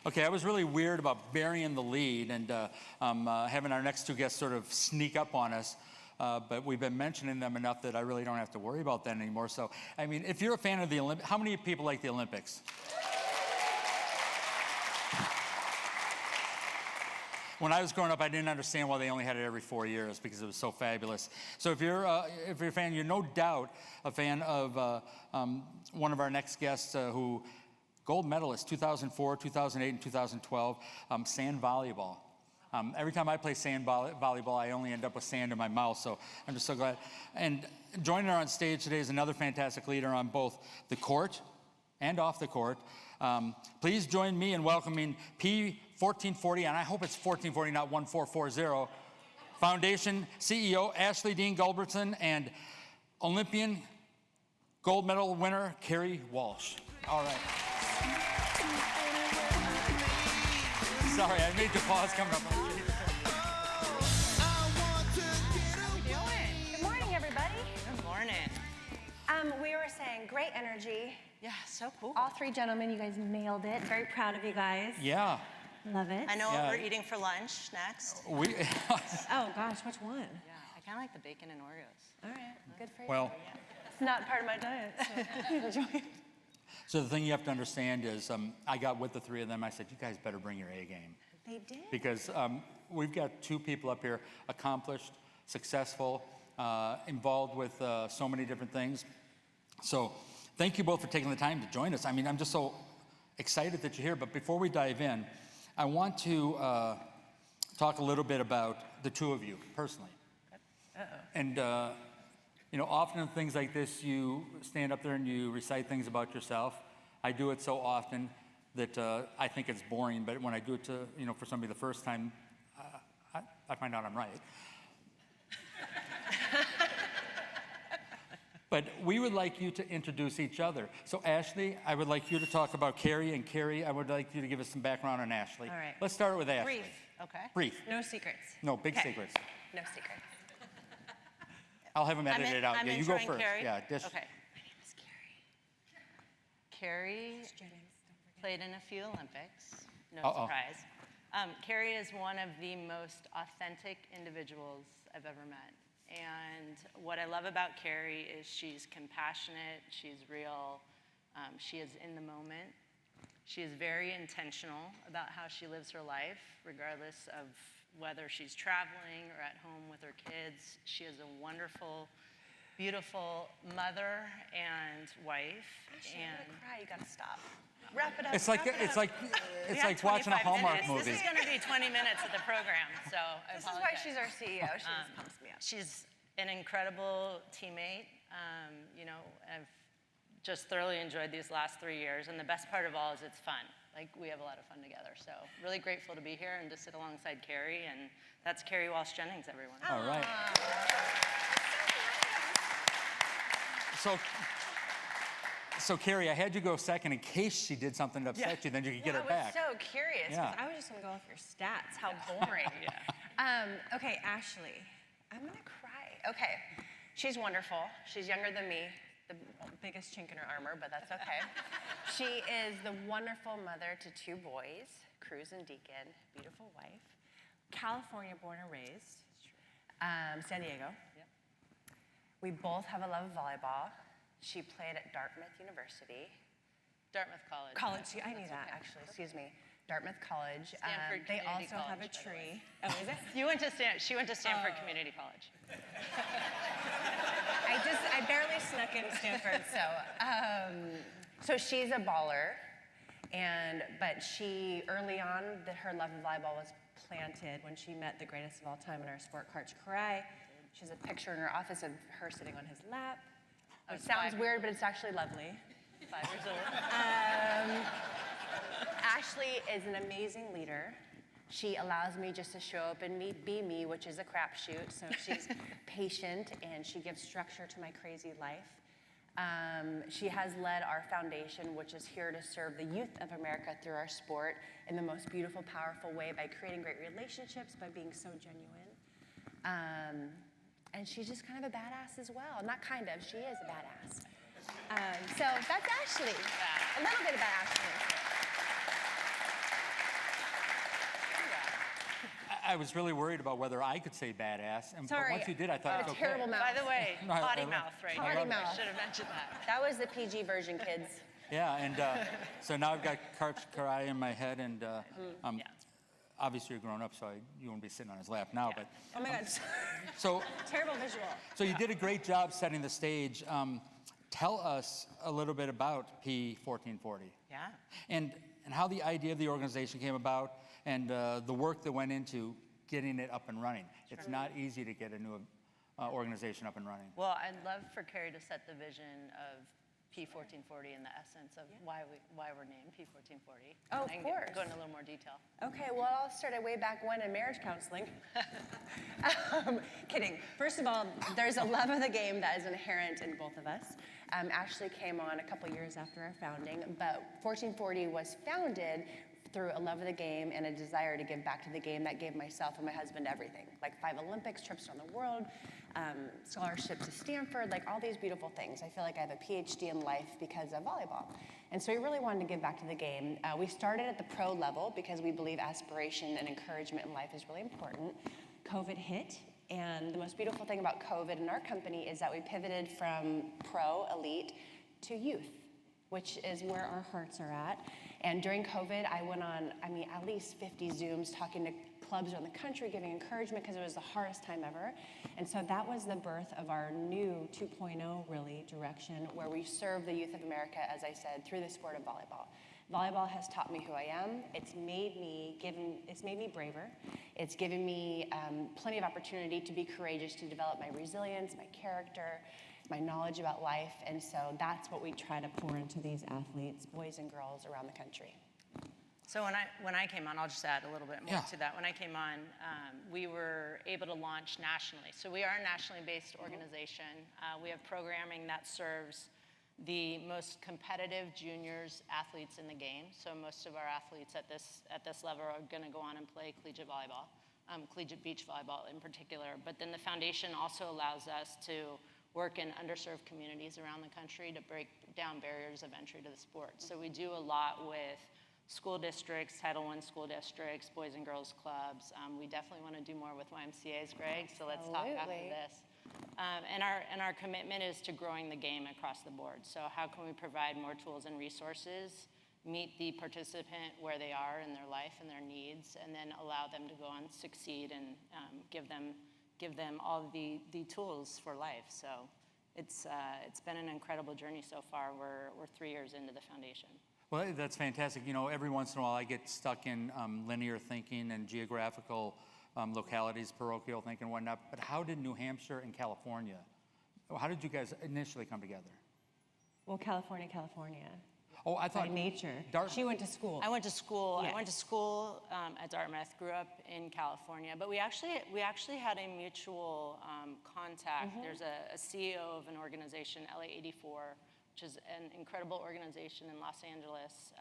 Okay, I was really weird about burying the lead and having our next two guests sort of sneak up on us. But we've been mentioning them enough that I really don't have to worry about that anymore. So, I mean, if you're a fan of the Olympics, how many people like the Olympics? When I was growing up, I didn't understand why they only had it every 4 years because it was so fabulous. So if you're a fan, you're no doubt a fan of one of our next guests who gold medalist 2004, 2008, and 2012, sand volleyball. Every time I play sand volleyball, I only end up with sand in my mouth, so I'm just so glad. And joining her on stage today is another fantastic leader on both the and off the court. Please join me in welcoming P1440, and I hope it's 1440, not 1440, Foundation CEO Ashley Dean-Gulbranson and Olympian gold medal winner Kerri Walsh. All right. Sorry, I made the pause coming up. How we doing? Good morning, everybody. Good morning. We were saying great energy. Yeah, so cool. All three gentlemen, you guys nailed it. Very proud of you guys. Yeah. Love it. I know what we're eating for lunch next. Oh gosh, which one? Yeah, I kind of like the bacon and Oreos. All right, good for you. Well, It's not part of my diet, so enjoy it. so the thing you have to understand is I got with the three of them. I said, you guys better bring your A game. They did. Because we've got two people up here, accomplished, successful, involved with so many different things. So thank you both for taking the time to join us. I mean, I'm just so excited that you're here. But before we dive in, I want to talk a little bit about the two of you personally. And, you know, often in things like this, you stand up there and you recite things about yourself. I do it so often that I think it's boring, but when I do it to, you know, for somebody the first time, I find out I'm right. But we would like you to introduce each other. So Ashley, I would like you to talk about Kerri, and Kerri, I would like you to give us some background on Ashley. All right. Let's start with Ashley. Brief. Okay. Brief. No secrets. No, big Okay. secrets. No secrets. I'll have him edit it out. I'm Yeah, you go introing first. Kerri. Yeah, Okay. My name is Kerri. Kerri Jennings, don't forget. played in a few Olympics. No Uh-oh. surprise. Kerri is one of the most authentic individuals I've ever met. And what I love about Kerri is she's compassionate, she's real, she is in the moment. She is very intentional about how she lives her life, regardless of whether she's traveling or at home with her kids. She is a wonderful, beautiful mother and wife. Ashley, I'm gonna cry. You gotta stop. Wrap it up. It's like wrap it up. We have watching a 25 Hallmark minutes. movie. This is going to be 20 minutes of the program, so I This is why apologize. she's our CEO. She just pumps me up. She's an incredible teammate. You know, I've just thoroughly enjoyed these last 3 years, and the best part of all is it's fun. Like, we have a lot of fun together. So really grateful to be here and to sit alongside Kerri, and that's Kerri Walsh Jennings, everyone. All right. So Kerri, I had you go second in case she did something to upset you, then you could get her back. I was so curious, because Yeah. I was just gonna go off your stats. How boring. Okay, Ashley, I'm gonna cry. Okay, she's wonderful. She's younger than me, the biggest chink in her armor, but that's okay. She is the wonderful mother to two boys, Cruz and Deacon, beautiful wife. California born and raised, San Diego. Yep. We both have a love of volleyball. She played at Dartmouth University. Dartmouth College. I knew that, actually, excuse me. Dartmouth College. Stanford They Community also have a College, by the way. tree. Oh, is it? She went to Stanford Community College. I barely snuck into Stanford, so she's a baller, but she, early on, her love of volleyball was planted when she met the greatest of all time in our sport, Coach Kerri. She has a picture in her office of her sitting on his lap. It sounds weird, but it's actually lovely. 5 years old. Ashley is an amazing leader. She allows me just to show up and be me, which is a crapshoot. So she's patient and she gives structure to my crazy life. She has led our foundation, which is here to serve the youth of America through our sport in the most beautiful, powerful way by creating great relationships, by being so genuine. And she's just kind of a badass as well. Not kind of, she is a badass. So that's Ashley. A little bit about Ashley. I was really worried about whether I could say badass, and but Sorry, once you did, I thought it was okay. terrible mouth. By the way, No, potty I- mouth right Potty here. mouth. I should have mentioned that. That was the PG version, kids. Yeah, and so now I've got Kerri in my head, and Yeah. obviously you're grown up, so you won't be sitting on his lap now. Yeah. But Oh my God, so terrible visual. so you did a great job setting the stage. Tell us a little bit about P1440 Yeah. and how the idea of the organization came about, and the work that went into getting it up and running. It's not easy to get a new organization up and running. Well, I'd love for Kerri to set the vision of P1440 and the essence of why we're named P1440. Oh, of And course. Go into a little more detail. Okay, well, I'll start way back when in marriage counseling. Kidding. First of all, there's a love of the game that is inherent in both of us. Ashley came on a couple years after our founding, but 1440 was founded through a love of the game and a desire to give back to the game that gave myself and my husband everything, like 5 Olympics, trips around the world, scholarship to Stanford, like all these beautiful things. I feel like I have a PhD in life because of volleyball. And so we really wanted to give back to the game. We started at the pro level because we believe aspiration and encouragement in life is really important. COVID hit, and the most beautiful thing about COVID in our company is that we pivoted from pro, elite, to youth, which is where our hearts are at. And during COVID, I went on, at least 50 Zooms talking to clubs around the country, giving encouragement because it was the hardest time ever. And so that was the birth of our new 2.0 really direction, where we serve the youth of America, as I said, through the sport of volleyball. Volleyball has taught me who I am. It's made me braver. It's given me plenty of opportunity to be courageous, to develop my resilience, my character, my knowledge about life. And so that's what we try to pour into these athletes, boys and girls around the country. So when I came on, I'll just add a little bit more to that. When I came on, we were able to launch nationally. So we are a nationally based organization. We have programming that serves the most competitive juniors athletes in the game. So most of our athletes at this level are going to go on and play collegiate volleyball, collegiate beach volleyball in particular. But then the foundation also allows us to work in underserved communities around the country to break down barriers of entry to the sport. So we do a lot with school districts, Title I school districts, boys and girls clubs. We definitely want to do more with YMCA's, Greg, so let's talk after this. And our commitment is to growing the game across the board. So how can we provide more tools and resources, meet the participant where they are in their life and their needs, and then allow them to go on, succeed, and give them all the tools for life. So it's been an incredible journey so far. We're 3 years into the foundation. Well, that's fantastic. You know, every once in a while I get stuck in linear thinking and geographical localities, parochial thinking and whatnot. But how did New Hampshire and California, how did you guys initially come together? Well, California. Oh, I thought By nature. Dartmouth. She went to school. I went to school. Yes. I went to school at Dartmouth. Grew up in California, but we actually had a mutual contact. There's a CEO of an organization, LA84, which is an incredible organization in Los Angeles.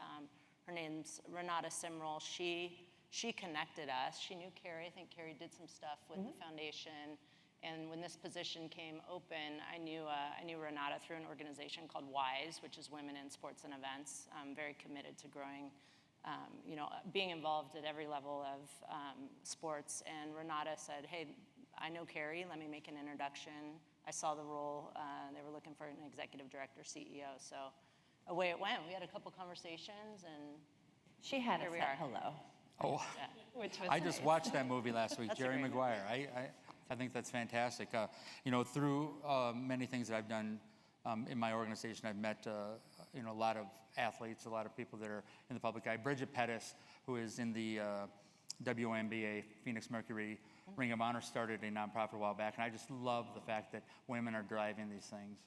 Her name's Renata Simrel. She connected us. She knew Kerri. I think Kerri did some stuff with the foundation. And when this position came open, I knew Renata through an organization called WISE, which is Women in Sports and Events. Very committed to growing, being involved at every level of sports. And Renata said, "Hey, I know Kerri. Let me make an introduction." I saw the role. They were looking for an executive director, CEO. So away it went. We had a couple conversations, and She had here us we at are. hello. Oh, Which was I just watched that movie last week, That's a Jerry great Maguire. I think that's fantastic. Through many things that I've done in my organization, I've met a lot of athletes, a lot of people that are in the public eye. Bridget Pettis, who is in the WNBA, Phoenix Mercury Ring of Honor, started a nonprofit a while back, and I just love the fact that women are driving these things.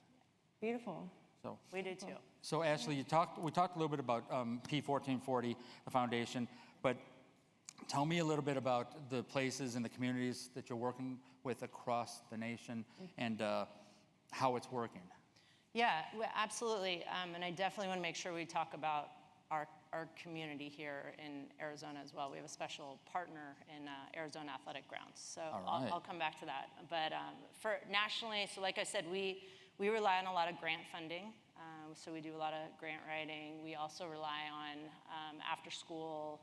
Beautiful. So We do too. So Ashley, we talked a little bit about P1440, the foundation, but tell me a little bit about the places and the communities that you're working with across the nation and how it's working. Yeah, absolutely. And I definitely want to make sure we talk about our community here in Arizona as well. We have a special partner in Arizona Athletic Grounds. So right. I'll come back to that. But for nationally, so like I said, we rely on a lot of grant funding. So we do a lot of grant writing. We also rely on after school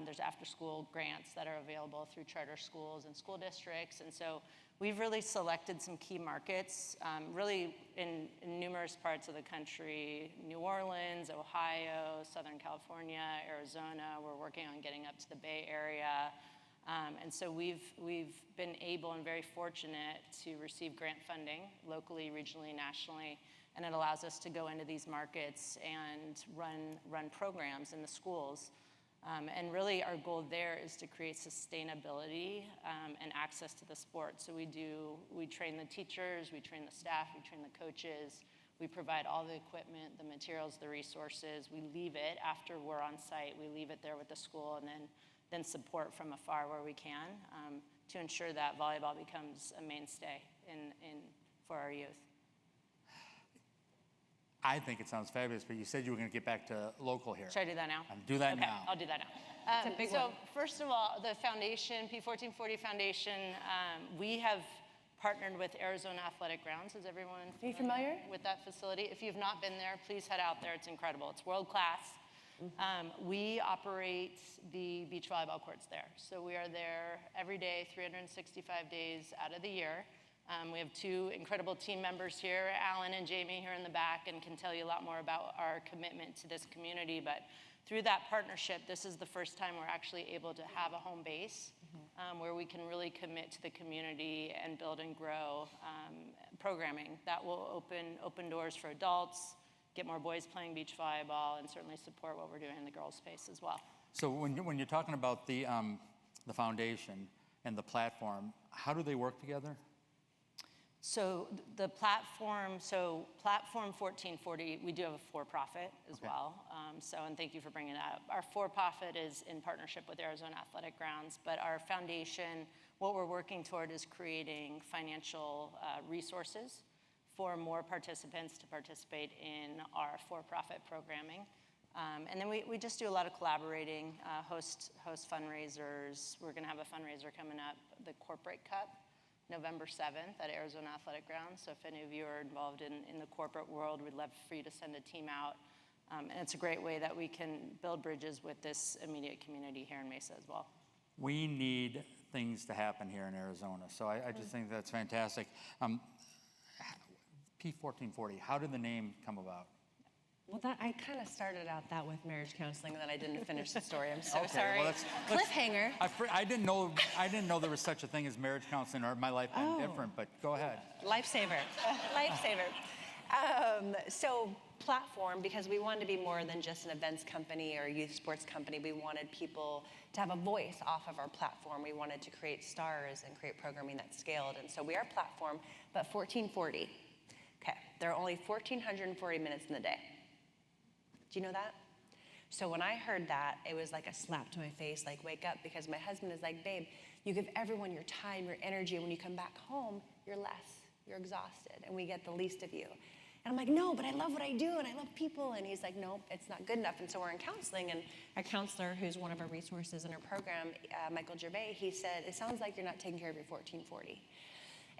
There's after-school grants that are available through charter schools and school districts. And so we've really selected some key markets, really in numerous parts of the country: New Orleans, Ohio, Southern California, Arizona. We're working on getting up to the Bay Area. And so we've been able and very fortunate to receive grant funding locally, regionally, nationally, and it allows us to go into these markets and run programs in the schools. And really our goal there is to create sustainability and access to the sport. So we train the teachers, we train the staff, we train the coaches, we provide all the equipment, the materials, the resources. We leave it after we're on site, we leave it there with the school, and then support from afar where we can to ensure that volleyball becomes a mainstay for our youth. I think it sounds fabulous, but you said you were going to get back to local here. Should I do that now? Do that okay, now. I'll do that now. So first of all, the foundation, P1440 Foundation, we have partnered with Arizona Athletic Grounds. Is everyone Are you familiar with that facility? If you've not been there, please head out there. It's incredible. It's world class. We operate the beach volleyball courts there. So we are there every day, 365 days out of the year. We have two incredible team members here, Alan and Jamie here in the back, and can tell you a lot more about our commitment to this community. But through that partnership, this is the first time we're actually able to have a home base where we can really commit to the community and build and grow programming that will open doors for adults, get more boys playing beach volleyball, and certainly support what we're doing in the girls' space as well. So when you're talking about the foundation and the platform, how do they work together? So Platform 1440, we do have a for-profit as well. And thank you for bringing that up. Our for-profit is in partnership with Arizona Athletic Grounds, but our foundation, what we're working toward is creating financial resources for more participants to participate in our for-profit programming. And then we just do a lot of collaborating, host fundraisers. We're gonna have a fundraiser coming up, the Corporate Cup, November 7th at Arizona Athletic Grounds. So if any of you are involved in the corporate world, we'd love for you to send a team out. And it's a great way that we can build bridges with this immediate community here in Mesa as well. We need things to happen here in Arizona. So I just think that's fantastic. P1440, how did the name come about? Well, I kind of started out that with marriage counseling, and then I didn't finish the story. I'm so Okay, sorry. well, Cliffhanger. I didn't know there was such a thing as marriage counseling, or my life been different. But go ahead. Lifesaver. Lifesaver. So platform, because we wanted to be more than just an events company or a youth sports company. We wanted people to have a voice off of our platform. We wanted to create stars and create programming that scaled. And so we are platform, but 1440. Okay, there are only 1,440 minutes in the day. Do you know that? So when I heard that, it was like a slap to my face, like wake up, because my husband is like, babe, you give everyone your time, your energy, and when you come back home, you're less, you're exhausted, and we get the least of you. And I'm like, no, but I love what I do, and I love people. And he's like, no, it's not good enough. And so we're in counseling, and our counselor, who's one of our resources in our program, Michael Gervais, he said, it sounds like you're not taking care of your 1440.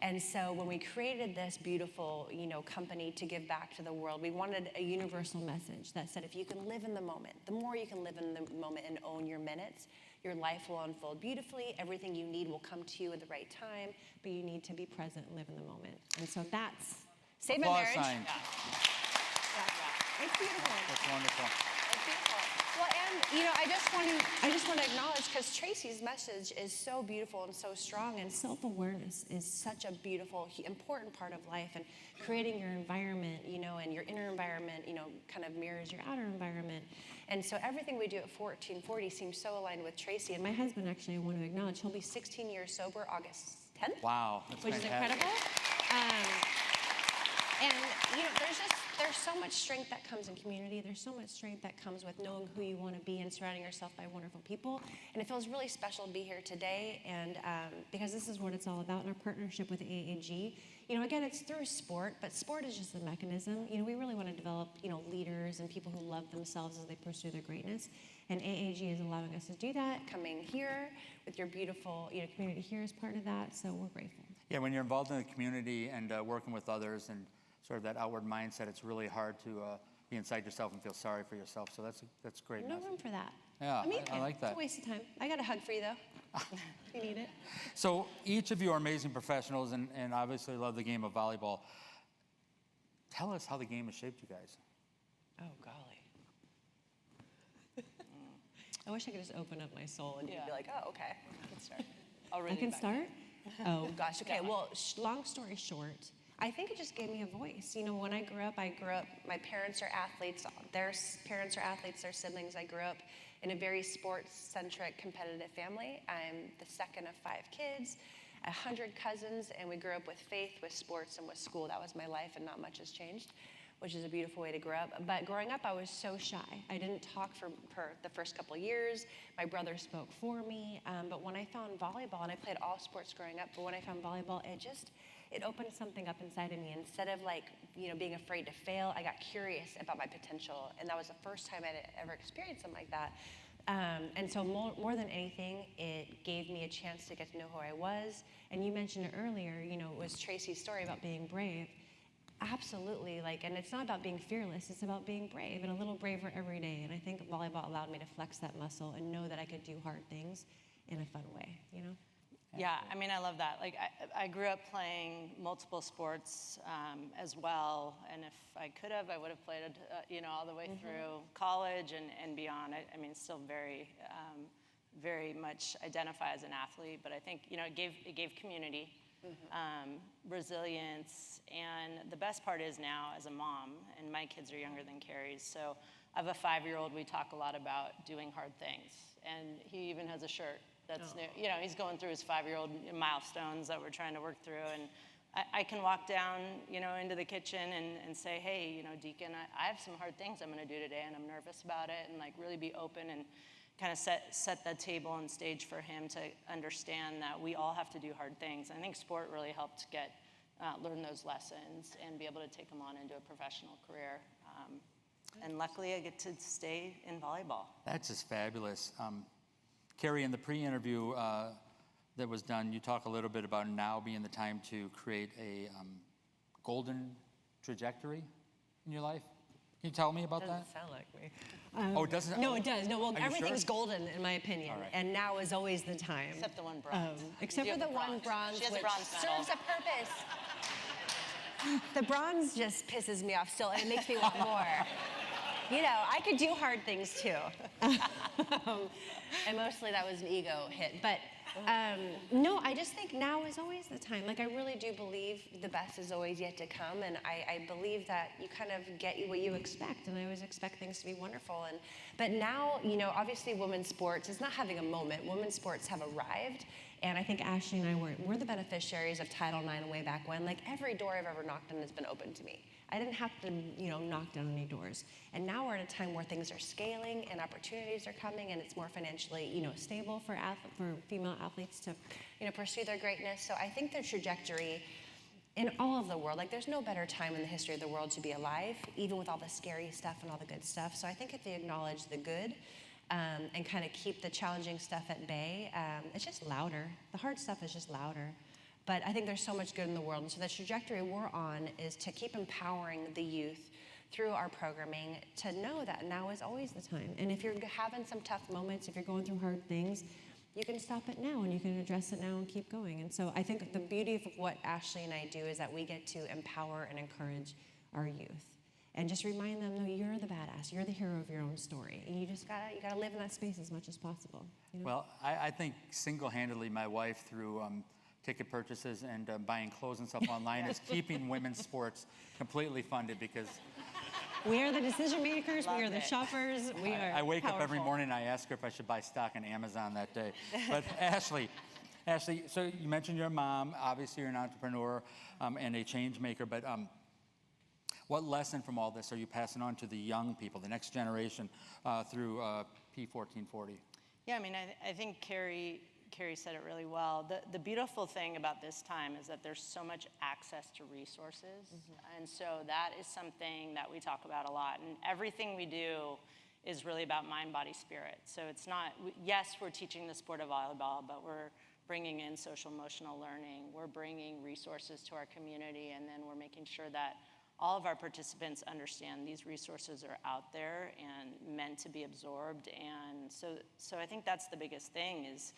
And so when we created this beautiful, company to give back to the world, we wanted a universal message that said, if you can live in the moment, the more you can live in the moment and own your minutes, your life will unfold beautifully. Everything you need will come to you at the right time, but you need to be present and live in the moment. And so that's Save My Marriage. Sign. Yeah. It's beautiful. That's wonderful. It's beautiful. Well, and I just want to acknowledge, because Tracy's message is so beautiful and so strong, and self-awareness is such a beautiful, important part of life, and creating your environment, and your inner environment, kind of mirrors your outer environment. And so everything we do at 1440 seems so aligned with Tracy. And my husband, actually, I want to acknowledge, he'll be 16 years sober August 10th. Wow, that's which fantastic. is incredible. And there's so much strength that comes in community. There's so much strength that comes with knowing who you want to be and surrounding yourself by wonderful people. And it feels really special to be here today, and because this is what it's all about in our partnership with AAG. Again, it's through sport, but sport is just the mechanism. We really want to develop, leaders and people who love themselves as they pursue their greatness. And AAG is allowing us to do that. Coming here with your beautiful, community here is part of that. So we're grateful. Yeah, when you're involved in the community and working with others and sort of that outward mindset, it's really hard to be inside yourself and feel sorry for yourself. So that's great. No room for that. Yeah, I'm I like It's that. a waste of time. I got a hug for you, though, if you need it. So each of you are amazing professionals and obviously love the game of volleyball. Tell us how the game has shaped you guys. Oh, golly. I wish I could just open up my soul and you'd be like, oh, okay. I can start. I'll I really can back start? Oh, gosh. Okay, well, long story short, I think it just gave me a voice. You know, when I grew up, my parents are athletes. Their parents are athletes, their siblings. I grew up in a very sports-centric, competitive family. I'm the second of 5 kids, 100 cousins, and we grew up with faith, with sports, and with school. That was my life, and not much has changed, which is a beautiful way to grow up. But growing up, I was so shy. I didn't talk for the first couple of years. My brother spoke for me. But when I found volleyball, and I played all sports growing up, but when I found volleyball, it opened something up inside of me. Instead of being afraid to fail, I got curious about my potential. And that was the first time I'd ever experienced something like that. And so more than anything, it gave me a chance to get to know who I was. And you mentioned it earlier, it was Tracy's story about being brave. Absolutely, and it's not about being fearless, it's about being brave and a little braver every day. And I think volleyball allowed me to flex that muscle and know that I could do hard things in a fun way, Yeah, I mean, I love that. I grew up playing multiple sports as well, and if I could have, I would have played, all the way through college and beyond. I mean, still very, very much identify as an athlete, but I think, it gave community. Resilience, and the best part is now as a mom, and my kids are younger than Kerri's, so I have a 5-year-old. We talk a lot about doing hard things, and he even has a shirt that's new. He's going through his 5-year-old milestones that we're trying to work through, and I can walk down, into the kitchen and say, hey, Deacon, I have some hard things I'm going to do today, and I'm nervous about it, and really be open and kind of set the table and stage for him to understand that we all have to do hard things. I think sport really helped learn those lessons and be able to take them on into a professional career. And luckily, I get to stay in volleyball. That's just fabulous. Kerri, in the pre-interview that was done, you talk a little bit about now being the time to create a golden trajectory in your life. Can you tell me about that? Doesn't sound like me. Oh, it doesn't? No, it does. No, well, Are you everything's sure? golden in my opinion, All right. and now is always the time. Except the one bronze. Except You for have the a one bronze, She has a which bronze medal. Serves a purpose. the bronze just pisses me off still, and it makes me want more. I could do hard things too. And mostly that was an ego hit. But no, I just think now is always the time. I really do believe the best is always yet to come. And I believe that you kind of get what you expect. And I always expect things to be wonderful. But now, obviously women's sports is not having a moment. Women's sports have arrived. And I think Ashley and I we're the beneficiaries of Title IX way back when. Every door I've ever knocked on has been open to me. I didn't have to, knock down any doors. And now we're at a time where things are scaling and opportunities are coming, and it's more financially, stable for female athletes to, pursue their greatness. So I think the trajectory in all of the world, there's no better time in the history of the world to be alive, even with all the scary stuff and all the good stuff. So I think if they acknowledge the good and kind of keep the challenging stuff at bay, it's just louder. The hard stuff is just louder. But I think there's so much good in the world. And so the trajectory we're on is to keep empowering the youth through our programming to know that now is always the time. And if you're having some tough moments, if you're going through hard things, you can stop it now and you can address it now and keep going. And so I think the beauty of what Ashley and I do is that we get to empower and encourage our youth. And just remind them, no, you're the badass. You're the hero of your own story. And you just gotta live in that space as much as possible. Well, I think single-handedly my wife through ticket purchases and buying clothes and stuff online is keeping women's sports completely funded because we are the decision makers, we are the it. shoppers, we are I wake up every powerful. morning and I ask her if I should buy stock on Amazon that day. But Ashley, so you mentioned your mom, obviously you're an entrepreneur and a change maker, but what lesson from all this are you passing on to the young people, the next generation through P1440? Yeah, I mean, I think Kerri said it really well. The beautiful thing about this time is that there's so much access to resources. And so that is something that we talk about a lot. And everything we do is really about mind, body, spirit. So it's not, yes, we're teaching the sport of volleyball, but we're bringing in social emotional learning. We're bringing resources to our community, and then we're making sure that all of our participants understand these resources are out there and meant to be absorbed. And so I think that's the biggest thing is,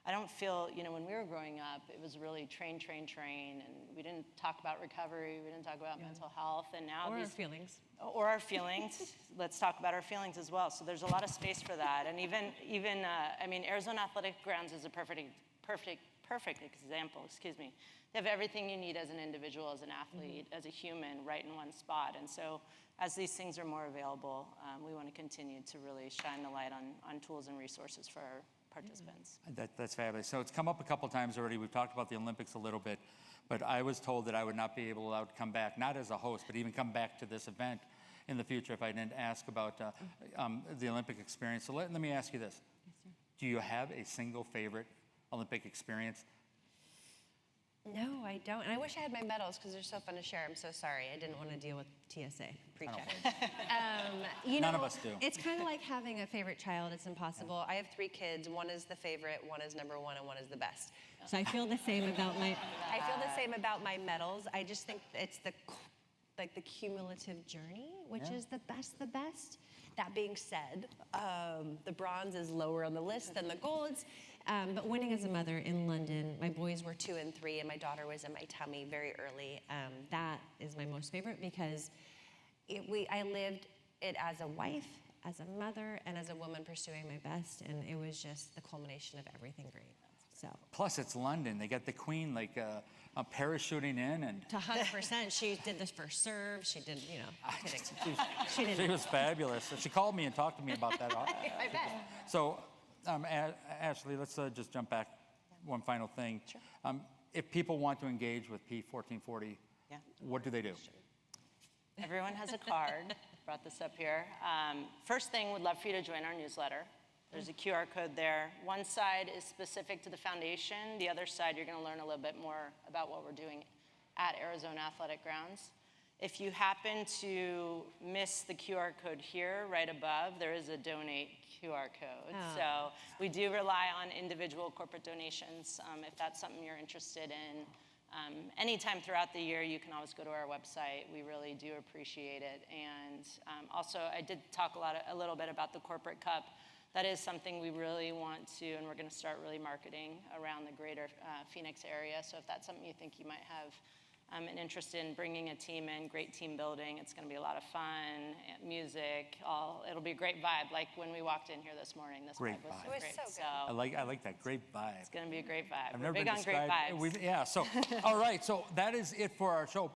I don't feel, when we were growing up, it was really train, and we didn't talk about recovery, we didn't talk about mental health, and now Or our feelings. Or our feelings. Let's talk about our feelings as well. So there's a lot of space for that, and even Arizona Athletic Grounds is a perfect example. Excuse me. They have everything you need as an individual, as an athlete, as a human, right in one spot. And so, as these things are more available, we want to continue to really shine the light on tools and resources for our participants. That's fabulous. So it's come up a couple times already. We've talked about the Olympics a little bit, but I was told that I would not be allowed to come back, not as a host, but even come back to this event in the future if I didn't ask about the Olympic experience. So let me ask you this. Yes, sir. Do you have a single favorite Olympic experience? No, I don't. And I wish I had my medals because they're so fun to share. I'm so sorry. I didn't want to deal with TSA pre-check. None of us do. It's kind of like having a favorite child. It's impossible. I have 3 kids. One is the favorite, one is number 1, and one is the best. So I feel the same about my medals. I just think it's the cumulative journey, which is the best. That being said, the bronze is lower on the list than the golds. But winning as a mother in London, my boys were 2 and 3, and my daughter was in my tummy very early. That is my most favorite because I lived it as a wife, as a mother, and as a woman pursuing my best, and it was just the culmination of everything great. So. Plus, it's London. They got the Queen parachuting in and. 100%. She did this first serve. She did, kidding. She was fabulous. She called me and talked to me about that. I bet. So, Ashley, let's just jump back. One final thing. Sure. If people want to engage with P1440, what do they do? Everyone has a card. Brought this up here. First thing, would love for you to join our newsletter. There's a QR code there. One side is specific to the foundation. The other side, you're going to learn a little bit more about what we're doing at Arizona Athletic Grounds. If you happen to miss the QR code here, right above, there is a donate QR code. Oh. So we do rely on individual corporate donations if that's something you're interested in. Anytime throughout the year, you can always go to our website. We really do appreciate it. And also, I did talk a little bit about the Corporate Cup. That is something we really want to, and we're going to start really marketing around the greater Phoenix area. So if that's something you think you might have an interest in, bringing a team in, great team building. It's going to be a lot of fun, music. It'll be a great vibe. Like when we walked in here this morning, this Great vibe was vibe. so It was great. so good. I like that. Great vibe. It's going to be a great vibe. I've We're never big been on great described. vibes. Yeah. So, all right. So that is it for our show.